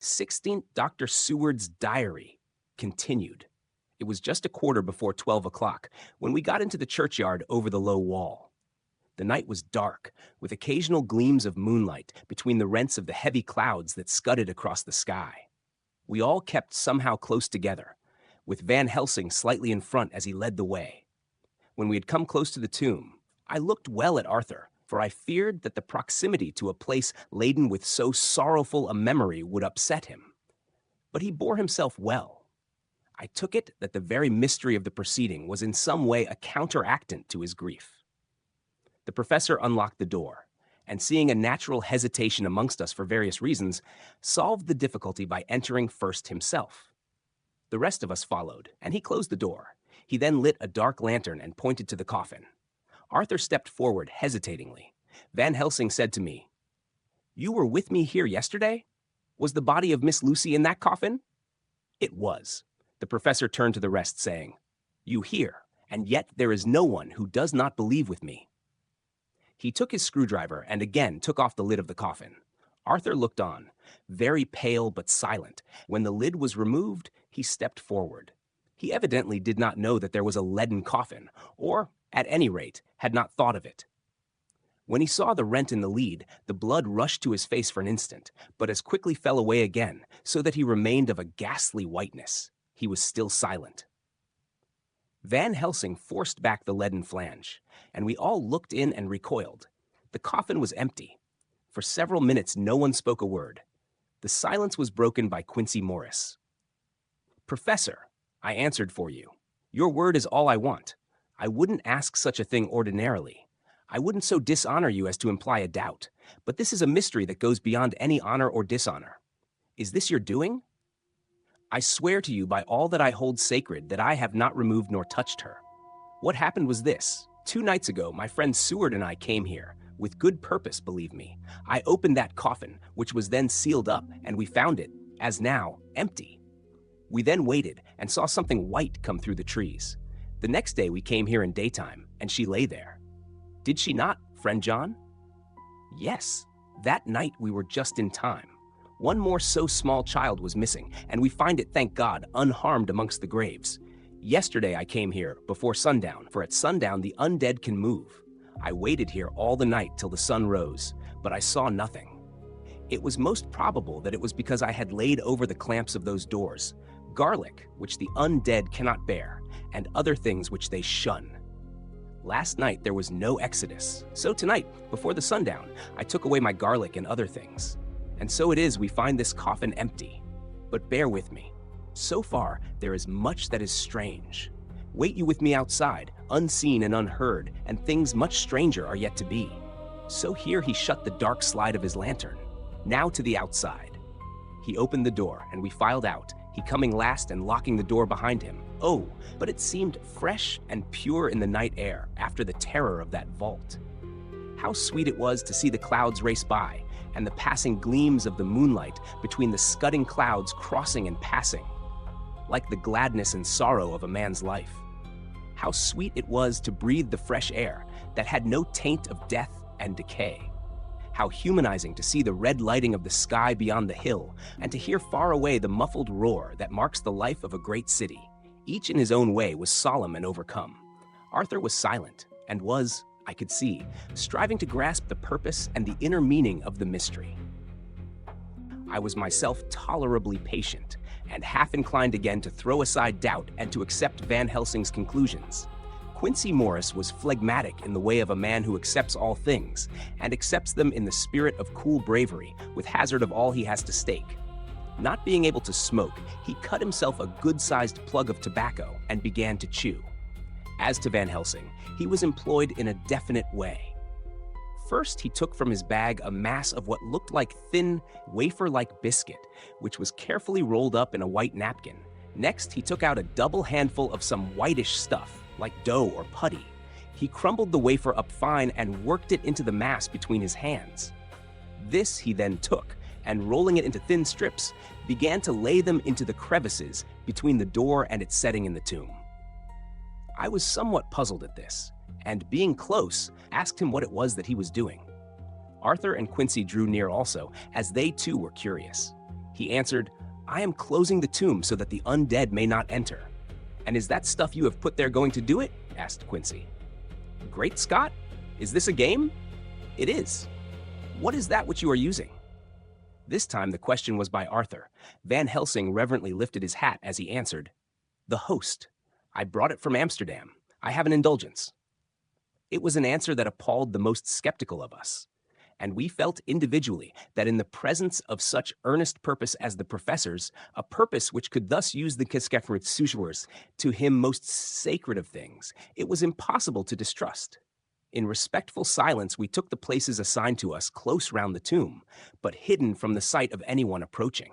16th Dr. Seward's diary continued. It was just a quarter before 12 o'clock when we got into the churchyard over the low wall. The night was dark, with occasional gleams of moonlight between the rents of the heavy clouds that scudded across the sky. We all kept somehow close together, with Van Helsing slightly in front as he led the way. When we had come close to the tomb, I looked well at Arthur, for I feared that the proximity to a place laden with so sorrowful a memory would upset him. But he bore himself well. I took it that the very mystery of the proceeding was in some way a counteractant to his grief. The professor unlocked the door, and seeing a natural hesitation amongst us for various reasons, solved the difficulty by entering first himself. The rest of us followed, and he closed the door. He then lit a dark lantern and pointed to the coffin. Arthur stepped forward hesitatingly. Van Helsing said to me, "You were with me here yesterday? Was the body of Miss Lucy in that coffin?" It was. The professor turned to the rest, saying, "You hear, and yet there is no one who does not believe with me." He took his screwdriver and again took off the lid of the coffin. Arthur looked on, very pale but silent. When the lid was removed, he stepped forward. He evidently did not know that there was a leaden coffin, or, at any rate, had not thought of it. When he saw the rent in the lead, the blood rushed to his face for an instant, but as quickly fell away again, so that he remained of a ghastly whiteness. He was still silent. Van Helsing forced back the leaden flange, and we all looked in and recoiled. The coffin was empty. For several minutes no one spoke a word. The silence was broken by Quincy Morris. "Professor," I answered for you. "Your word is all I want. I wouldn't ask such a thing ordinarily. I wouldn't so dishonor you as to imply a doubt. But this is a mystery that goes beyond any honor or dishonor. Is this your doing? I swear to you by all that I hold sacred that I have not removed nor touched her. What happened was this. 2 nights ago, my friend Seward and I came here, with good purpose, believe me. I opened that coffin, which was then sealed up, and we found it, as now, empty. We then waited and saw something white come through the trees. The next day we came here in daytime, and she lay there. Did she not, friend John? Yes, that night we were just in time. One more so small child was missing, and we find it, thank God, unharmed amongst the graves. Yesterday I came here before sundown, for at sundown the undead can move. I waited here all the night till the sun rose, but I saw nothing. It was most probable that it was because I had laid over the clamps of those doors garlic, which the undead cannot bear, and other things which they shun. Last night there was no exodus, so tonight, before the sundown, I took away my garlic and other things. And so it is we find this coffin empty. But bear with me. So far, there is much that is strange. Wait you with me outside, unseen and unheard, and things much stranger are yet to be. So here he shut the dark slide of his lantern. Now to the outside. He opened the door, and we filed out, he coming last and locking the door behind him. Oh, but it seemed fresh and pure in the night air after the terror of that vault. How sweet it was to see the clouds race by, and the passing gleams of the moonlight between the scudding clouds crossing and passing, like the gladness and sorrow of a man's life. How sweet it was to breathe the fresh air that had no taint of death and decay. How humanizing to see the red lighting of the sky beyond the hill, and to hear far away the muffled roar that marks the life of a great city. Each in his own way was solemn and overcome. Arthur was silent, and was, I could see, striving to grasp the purpose and the inner meaning of the mystery. I was myself tolerably patient, and half inclined again to throw aside doubt and to accept Van Helsing's conclusions. Quincy Morris was phlegmatic in the way of a man who accepts all things, and accepts them in the spirit of cool bravery, with hazard of all he has to stake. Not being able to smoke, he cut himself a good-sized plug of tobacco and began to chew. As to Van Helsing, he was employed in a definite way. First, he took from his bag a mass of what looked like thin, wafer-like biscuit, which was carefully rolled up in a white napkin. Next, he took out a double handful of some whitish stuff, like dough or putty. He crumbled the wafer up fine and worked it into the mass between his hands. This he then took, and rolling it into thin strips, began to lay them into the crevices between the door and its setting in the tomb. I was somewhat puzzled at this, and being close, asked him what it was that he was doing. Arthur and Quincy drew near also, as they too were curious. He answered, "I am closing the tomb so that the undead may not enter." "And is that stuff you have put there going to do it?" asked Quincy. "Great Scott! Is this a game?" "It is." "What is that which you are using?" This time the question was by Arthur. Van Helsing reverently lifted his hat as he answered, "The host. I brought it from Amsterdam. I have an indulgence." It was an answer that appalled the most skeptical of us, and we felt individually that in the presence of such earnest purpose as the professor's, a purpose which could thus use the Kiskefritsushwers to him most sacred of things, it was impossible to distrust. In respectful silence, we took the places assigned to us close round the tomb, but hidden from the sight of anyone approaching.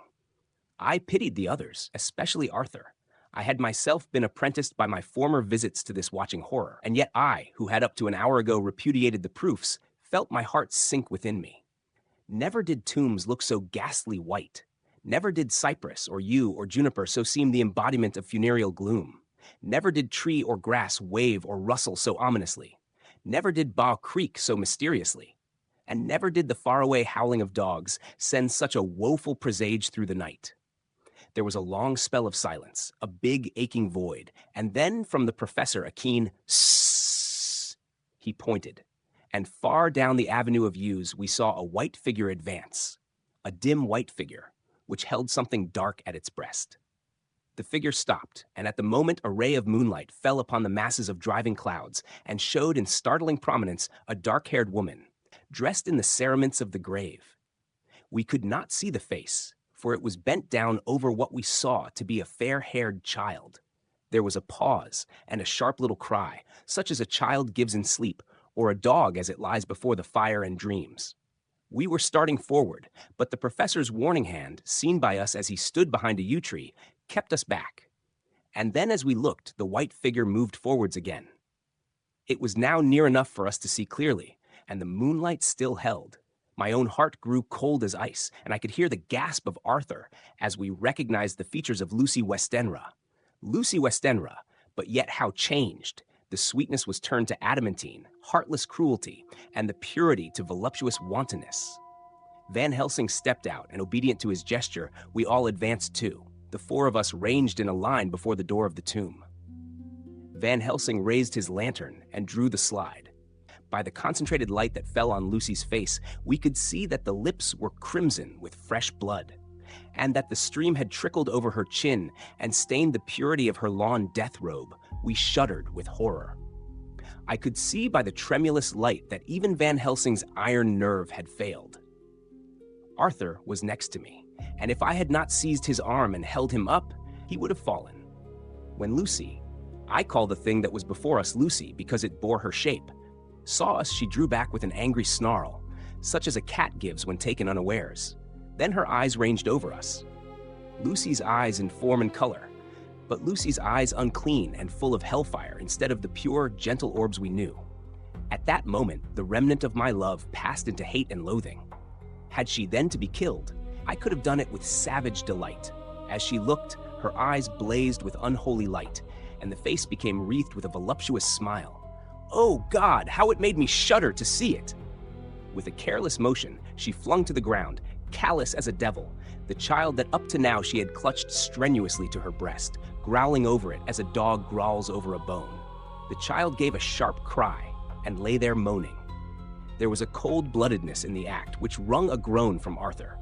I pitied the others, especially Arthur. I had myself been apprenticed by my former visits to this watching horror, and yet I, who had up to an hour ago repudiated the proofs, felt my heart sink within me. Never did tombs look so ghastly white. Never did cypress or yew or juniper so seem the embodiment of funereal gloom. Never did tree or grass wave or rustle so ominously. Never did Bow creak so mysteriously. And never did the faraway howling of dogs send such a woeful presage through the night. There was a long spell of silence, a big aching void, and then from the professor a keen sssss. He pointed, and far down the avenue of yews we saw a white figure advance, a dim white figure, which held something dark at its breast. The figure stopped, and at the moment a ray of moonlight fell upon the masses of driving clouds and showed in startling prominence a dark-haired woman, dressed in the cerements of the grave. We could not see the face, for it was bent down over what we saw to be a fair-haired child. There was a pause and a sharp little cry, such as a child gives in sleep, or a dog as it lies before the fire and dreams. We were starting forward, but the professor's warning hand, seen by us as he stood behind a yew tree, kept us back. And then as we looked, the white figure moved forwards again. It was now near enough for us to see clearly, and the moonlight still held. My own heart grew cold as ice, and I could hear the gasp of Arthur as we recognized the features of Lucy Westenra. Lucy Westenra, but yet how changed! The sweetness was turned to adamantine, heartless cruelty, and the purity to voluptuous wantonness. Van Helsing stepped out, and obedient to his gesture, we all advanced too. The four of us ranged in a line before the door of the tomb. Van Helsing raised his lantern and drew the slide. By the concentrated light that fell on Lucy's face, we could see that the lips were crimson with fresh blood, and that the stream had trickled over her chin and stained the purity of her lawn death robe. We shuddered with horror. I could see by the tremulous light that even Van Helsing's iron nerve had failed. Arthur was next to me, and if I had not seized his arm and held him up, he would have fallen. When Lucy, I call the thing that was before us Lucy because it bore her shape, saw us, she drew back with an angry snarl, such as a cat gives when taken unawares. Then her eyes ranged over us. Lucy's eyes in form and color, but Lucy's eyes unclean and full of hellfire instead of the pure, gentle orbs we knew. At that moment, the remnant of my love passed into hate and loathing. Had she then to be killed, I could have done it with savage delight. As she looked, her eyes blazed with unholy light, and the face became wreathed with a voluptuous smile. Oh God, how it made me shudder to see it! With a careless motion, she flung to the ground, callous as a devil, the child that up to now she had clutched strenuously to her breast, growling over it as a dog growls over a bone. The child gave a sharp cry and lay there moaning. There was a cold-bloodedness in the act which wrung a groan from Arthur.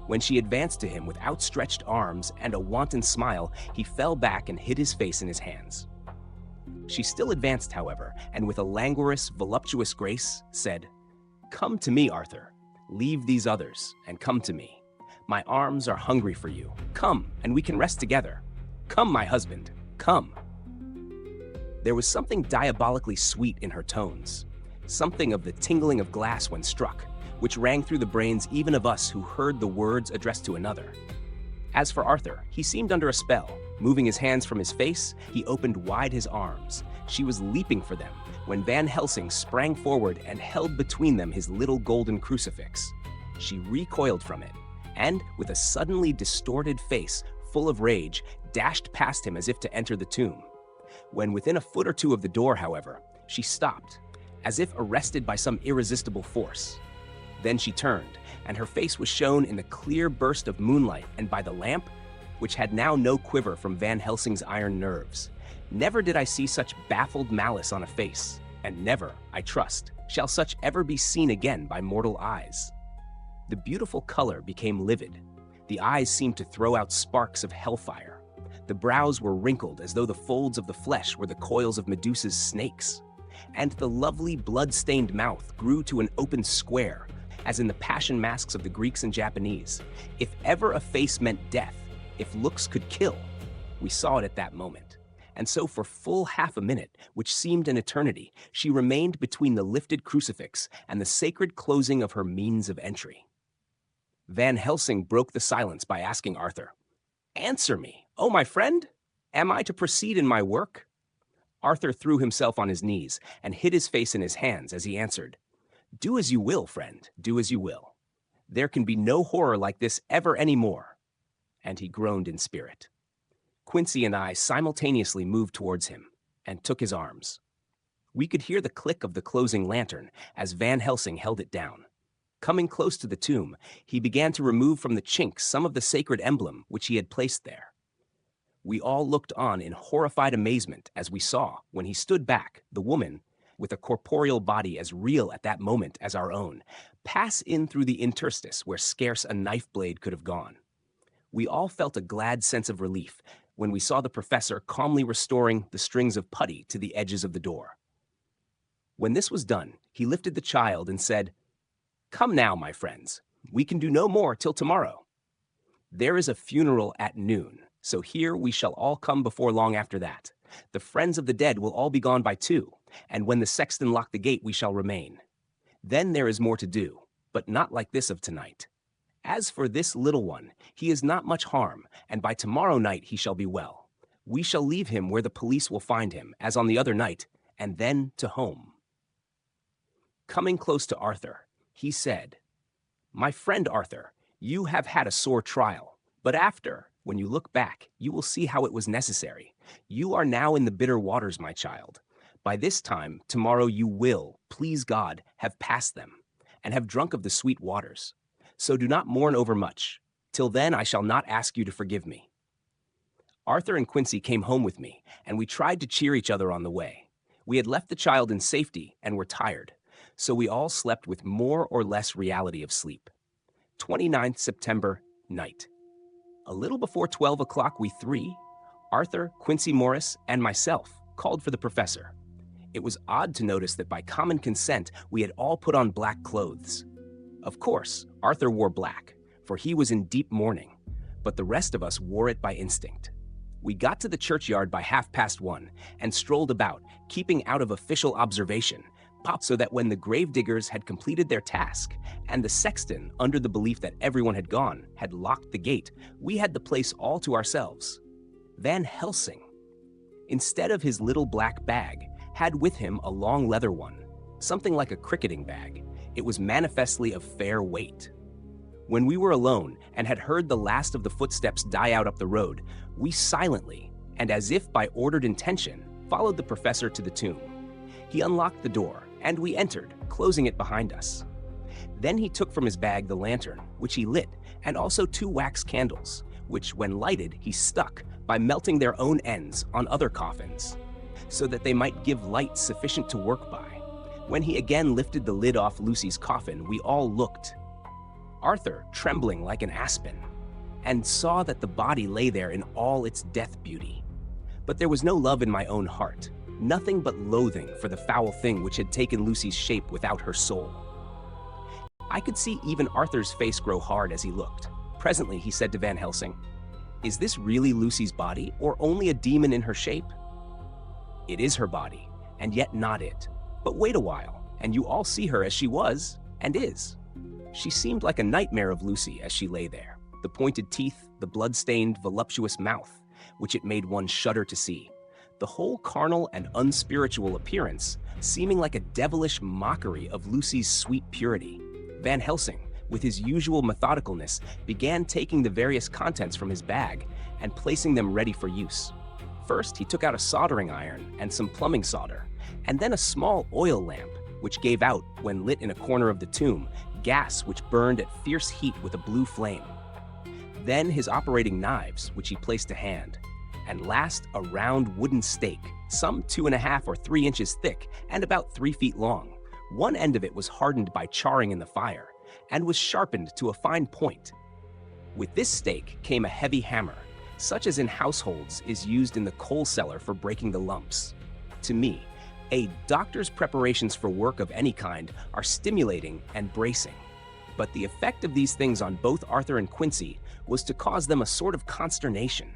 When she advanced to him with outstretched arms and a wanton smile, he fell back and hid his face in his hands. She still advanced, however, and with a languorous, voluptuous grace, said, "Come to me, Arthur. Leave these others, and come to me. My arms are hungry for you. Come, and we can rest together. Come, my husband, come." There was something diabolically sweet in her tones, something of the tingling of glass when struck, which rang through the brains even of us who heard the words addressed to another. As for Arthur, he seemed under a spell. Moving his hands from his face, he opened wide his arms. She was leaping for them when Van Helsing sprang forward and held between them his little golden crucifix. She recoiled from it, and, with a suddenly distorted face full of rage, dashed past him as if to enter the tomb. When within a foot or two of the door, however, she stopped, as if arrested by some irresistible force. Then she turned, and her face was shown in the clear burst of moonlight and by the lamp, which had now no quiver from Van Helsing's iron nerves. Never did I see such baffled malice on a face, and never, I trust, shall such ever be seen again by mortal eyes. The beautiful color became livid. The eyes seemed to throw out sparks of hellfire. The brows were wrinkled as though the folds of the flesh were the coils of Medusa's snakes. And the lovely blood-stained mouth grew to an open square, as in the passion masks of the Greeks and Japanese. If ever a face meant death, if looks could kill, we saw it at that moment. And so for full half a minute, which seemed an eternity, she remained between the lifted crucifix and the sacred closing of her means of entry. Van Helsing broke the silence by asking Arthur, "Answer me, oh my friend! Am I to proceed in my work?" Arthur threw himself on his knees and hid his face in his hands as he answered, "Do as you will, friend, do as you will. There can be no horror like this ever any more." And he groaned in spirit. Quincy and I simultaneously moved towards him and took his arms. We could hear the click of the closing lantern as Van Helsing held it down. Coming close to the tomb, he began to remove from the chinks some of the sacred emblem which he had placed there. We all looked on in horrified amazement as we saw, when he stood back, the woman, with a corporeal body as real at that moment as our own, pass in through the interstice where scarce a knife blade could have gone. We all felt a glad sense of relief when we saw the professor calmly restoring the strings of putty to the edges of the door. When this was done, he lifted the child and said, "Come now, my friends, we can do no more till tomorrow. There is a funeral at noon, so here we shall all come before long after that. The friends of the dead will all be gone by 2, and when the sexton lock the gate we shall remain. Then there is more to do, but not like this of tonight. As for this little one, he is not much harm, and by tomorrow night he shall be well. We shall leave him where the police will find him, as on the other night, and then to home." Coming close to Arthur, he said, "My friend Arthur, you have had a sore trial, but after, when you look back, you will see how it was necessary. You are now in the bitter waters, my child. By this time, tomorrow you will, please God, have passed them, and have drunk of the sweet waters. So do not mourn over much. Till then I shall not ask you to forgive me." Arthur and Quincy came home with me, and we tried to cheer each other on the way. We had left the child in safety and were tired, so we all slept with more or less reality of sleep. 29th September, night. A little before 12 o'clock we three, Arthur, Quincy Morris, and myself, called for the professor. It was odd to notice that by common consent we had all put on black clothes. Of course, Arthur wore black, for he was in deep mourning, but the rest of us wore it by instinct. We got to the churchyard by 1:30 and strolled about, keeping out of official observation, so that when the gravediggers had completed their task, and the sexton, under the belief that everyone had gone, had locked the gate, we had the place all to ourselves. Van Helsing, instead of his little black bag, had with him a long leather one, something like a cricketing bag. It was manifestly of fair weight. When we were alone and had heard the last of the footsteps die out up the road, we silently, and as if by ordered intention, followed the professor to the tomb. He unlocked the door, and we entered, closing it behind us. Then he took from his bag the lantern, which he lit, and also 2 wax candles, which, when lighted, he stuck by melting their own ends on other coffins, so that they might give light sufficient to work by. When he again lifted the lid off Lucy's coffin, we all looked. Arthur, trembling like an aspen, and saw that the body lay there in all its death beauty. But there was no love in my own heart, nothing but loathing for the foul thing which had taken Lucy's shape without her soul. I could see even Arthur's face grow hard as he looked. Presently he said to Van Helsing, "Is this really Lucy's body, or only a demon in her shape?" "It is her body, and yet not it. But wait a while, and you all see her as she was, and is." She seemed like a nightmare of Lucy as she lay there, the pointed teeth, the blood-stained, voluptuous mouth, which it made one shudder to see, the whole carnal and unspiritual appearance seeming like a devilish mockery of Lucy's sweet purity. Van Helsing, with his usual methodicalness, began taking the various contents from his bag and placing them ready for use. First, he took out a soldering iron and some plumbing solder, and then a small oil lamp, which gave out, when lit in a corner of the tomb, gas which burned at fierce heat with a blue flame. Then his operating knives, which he placed to hand. And last, a round wooden stake, some 2.5 or 3 inches thick and about 3 feet long. One end of it was hardened by charring in the fire and was sharpened to a fine point. With this stake came a heavy hammer, such as in households is used in the coal cellar for breaking the lumps. To me, a doctor's preparations for work of any kind are stimulating and bracing. But the effect of these things on both Arthur and Quincy was to cause them a sort of consternation.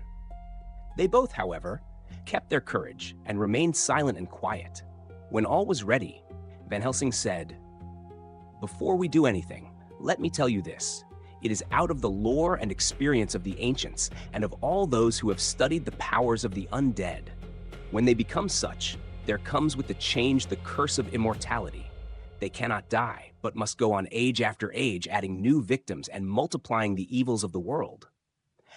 They both, however, kept their courage and remained silent and quiet. When all was ready, Van Helsing said, "Before we do anything, let me tell you this. It is out of the lore and experience of the ancients and of all those who have studied the powers of the undead. When they become such, there comes with the change the curse of immortality. They cannot die, but must go on age after age, adding new victims and multiplying the evils of the world.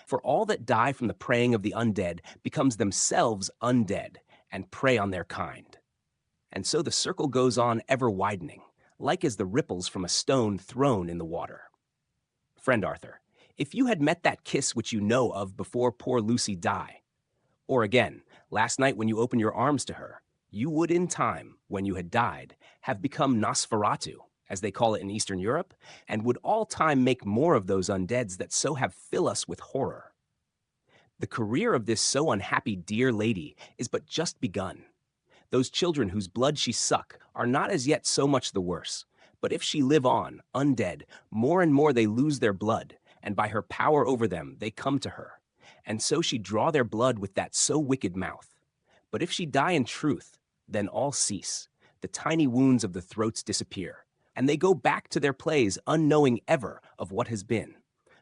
For all that die from the preying of the undead becomes themselves undead and prey on their kind. And so the circle goes on ever widening, like as the ripples from a stone thrown in the water. Friend Arthur, if you had met that kiss which you know of before poor Lucy die, or again, last night when you opened your arms to her, you would in time, when you had died, have become Nosferatu, as they call it in Eastern Europe, and would all time make more of those undeads that so have fill us with horror. The career of this so unhappy dear lady is but just begun. Those children whose blood she suck are not as yet so much the worse, but if she live on, undead, more and more they lose their blood, and by her power over them they come to her, and so she draw their blood with that so wicked mouth. But if she die in truth, then all cease, the tiny wounds of the throats disappear, and they go back to their plays unknowing ever of what has been.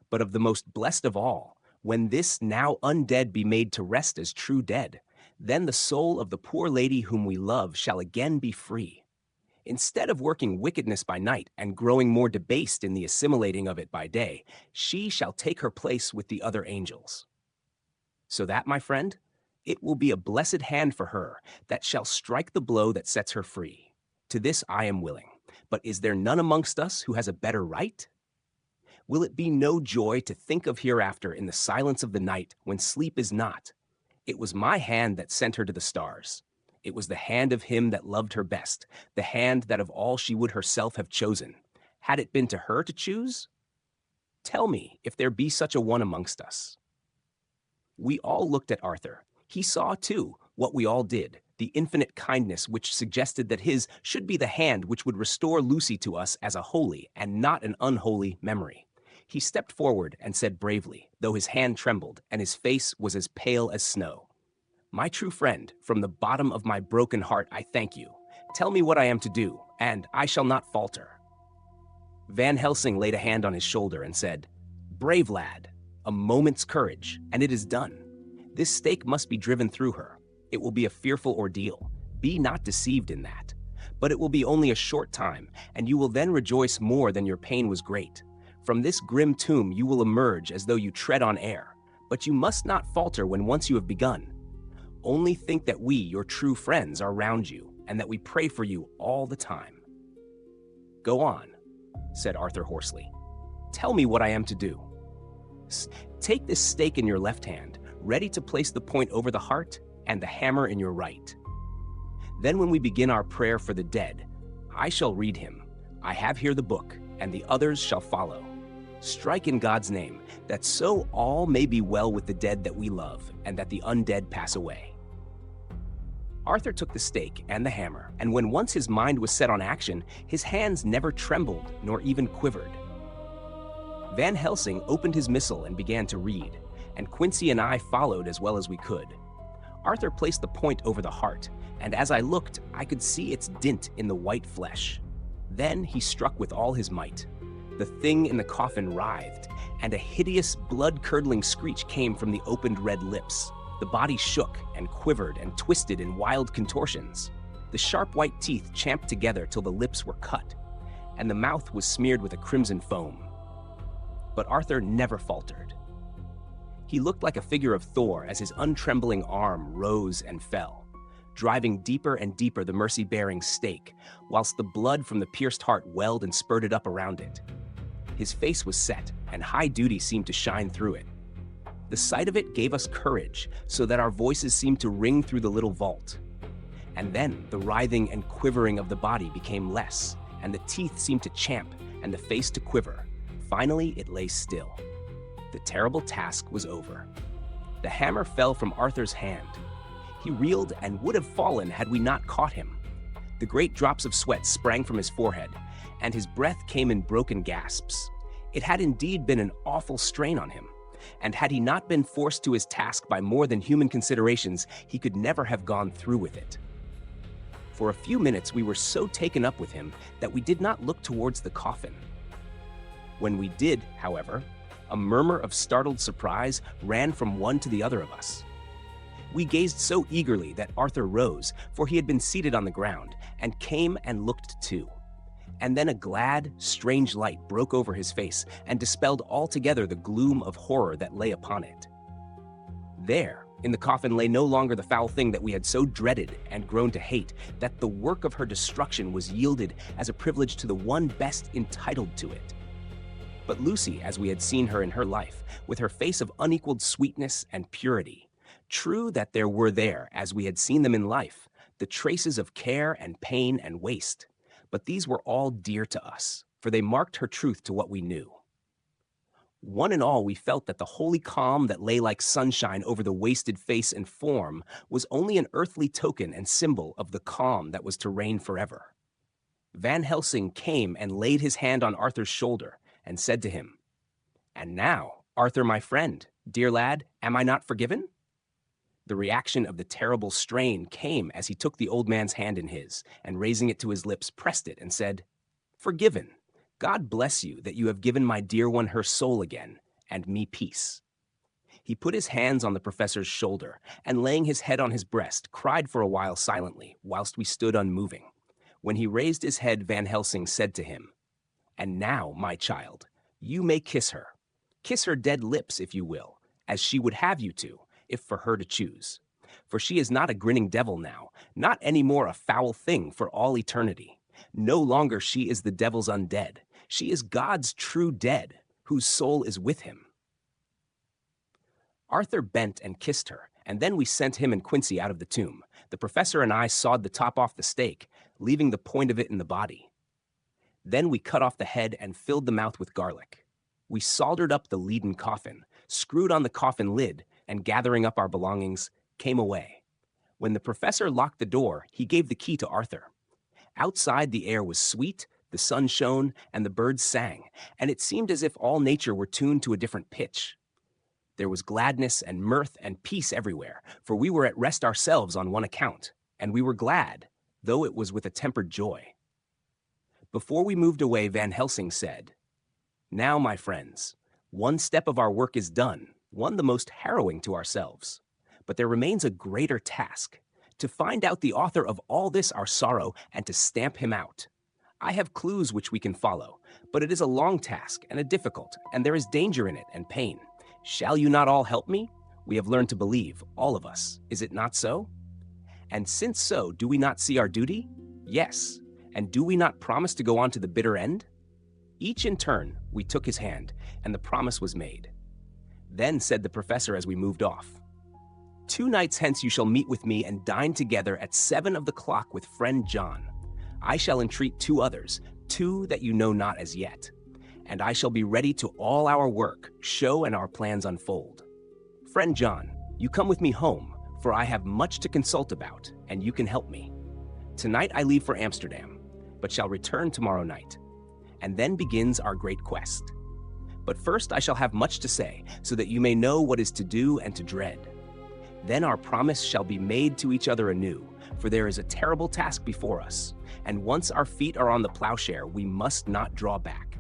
But of the most blessed of all, when this now undead be made to rest as true dead, then the soul of the poor lady whom we love shall again be free. Instead of working wickedness by night and growing more debased in the assimilating of it by day, she shall take her place with the other angels. So that, my friend, it will be a blessed hand for her that shall strike the blow that sets her free. To this I am willing. But is there none amongst us who has a better right? Will it be no joy to think of hereafter in the silence of the night when sleep is not? It was my hand that sent her to the stars. It was the hand of him that loved her best, the hand that of all she would herself have chosen. Had it been to her to choose? Tell me if there be such a one amongst us." We all looked at Arthur. He saw, too, what we all did, the infinite kindness which suggested that his should be the hand which would restore Lucy to us as a holy and not an unholy memory. He stepped forward and said bravely, though his hand trembled and his face was as pale as snow, "My true friend, from the bottom of my broken heart I thank you. Tell me what I am to do, and I shall not falter." Van Helsing laid a hand on his shoulder and said, "Brave lad, a moment's courage, and it is done. This stake must be driven through her. It will be a fearful ordeal. Be not deceived in that. But it will be only a short time, and you will then rejoice more than your pain was great. From this grim tomb you will emerge as though you tread on air, but you must not falter when once you have begun. Only think that we, your true friends, are round you, and that we pray for you all the time." "Go on," said Arthur hoarsely. "Tell me what I am to do." "Take this stake in your left hand, ready to place the point over the heart, and the hammer in your right. Then when we begin our prayer for the dead, I shall read him. I have here the book, and the others shall follow. Strike in God's name, that so all may be well with the dead that we love, and that the undead pass away." Arthur took the stake and the hammer, and when once his mind was set on action, his hands never trembled nor even quivered. Van Helsing opened his missal and began to read, and Quincy and I followed as well as we could. Arthur placed the point over the heart, and as I looked, I could see its dint in the white flesh. Then he struck with all his might. The thing in the coffin writhed, and a hideous, blood-curdling screech came from the opened red lips. The body shook and quivered and twisted in wild contortions. The sharp white teeth champed together till the lips were cut, and the mouth was smeared with a crimson foam. But Arthur never faltered. He looked like a figure of Thor as his untrembling arm rose and fell. driving deeper and deeper the mercy-bearing stake, whilst the blood from the pierced heart welled and spurted up around it. His face was set, and high duty seemed to shine through it. The sight of it gave us courage, so that our voices seemed to ring through the little vault. And then the writhing and quivering of the body became less, and the teeth seemed to champ, and the face to quiver. Finally, it lay still. The terrible task was over. The hammer fell from Arthur's hand. He reeled and would have fallen had we not caught him. The great drops of sweat sprang from his forehead, and his breath came in broken gasps. It had indeed been an awful strain on him, and had he not been forced to his task by more than human considerations, he could never have gone through with it. For a few minutes we were so taken up with him that we did not look towards the coffin. When we did, however, a murmur of startled surprise ran from one to the other of us. We gazed so eagerly that Arthur rose, for he had been seated on the ground, and came and looked too. And then a glad, strange light broke over his face and dispelled altogether the gloom of horror that lay upon it. There, in the coffin, lay no longer the foul thing that we had so dreaded and grown to hate, that the work of her destruction was yielded as a privilege to the one best entitled to it. But Lucy, as we had seen her in her life, with her face of unequaled sweetness and purity, true that there were there, as we had seen them in life, the traces of care and pain and waste, but these were all dear to us, for they marked her truth to what we knew. One and all we felt that the holy calm that lay like sunshine over the wasted face and form was only an earthly token and symbol of the calm that was to reign forever. Van Helsing came and laid his hand on Arthur's shoulder and said to him, "And now, Arthur, my friend, dear lad, am I not forgiven?" The reaction of the terrible strain came as he took the old man's hand in his, and raising it to his lips, pressed it and said, "Forgiven. God bless you that you have given my dear one her soul again, and me peace." He put his hands on the professor's shoulder, and laying his head on his breast, cried for a while silently, whilst we stood unmoving. When he raised his head, Van Helsing said to him, "And now, my child, you may kiss her. Kiss her dead lips, if you will, as she would have you to, if for her to choose. For she is not a grinning devil now, not any more a foul thing for all eternity. No longer she is the devil's undead. She is God's true dead, whose soul is with him." Arthur bent and kissed her, and then we sent him and Quincy out of the tomb. The professor and I sawed the top off the stake, leaving the point of it in the body. Then we cut off the head and filled the mouth with garlic. We soldered up the leaden coffin, screwed on the coffin lid, and gathering up our belongings, came away. When the professor locked the door, he gave the key to Arthur. Outside the air was sweet, the sun shone, and the birds sang, and it seemed as if all nature were tuned to a different pitch. There was gladness and mirth and peace everywhere, for we were at rest ourselves on one account, and we were glad, though it was with a tempered joy. Before we moved away, Van Helsing said, "Now, my friends, one step of our work is done, one the most harrowing to ourselves. But there remains a greater task, to find out the author of all this our sorrow and to stamp him out. I have clues which we can follow, but it is a long task and a difficult, and there is danger in it and pain. Shall you not all help me? We have learned to believe, all of us. Is it not so? And since so, do we not see our duty? Yes. And do we not promise to go on to the bitter end?" Each in turn, we took his hand, and the promise was made. Then said the professor as we moved off, "2 nights hence you shall meet with me and dine together at 7 of the clock with friend John. I shall entreat 2 others, 2 that you know not as yet. And I shall be ready to all our work, show and our plans unfold. Friend John, you come with me home, for I have much to consult about, and you can help me. Tonight I leave for Amsterdam, but shall return tomorrow night. And then begins our great quest. But first I shall have much to say, so that you may know what is to do and to dread. Then our promise shall be made to each other anew, for there is a terrible task before us, and once our feet are on the plowshare, we must not draw back.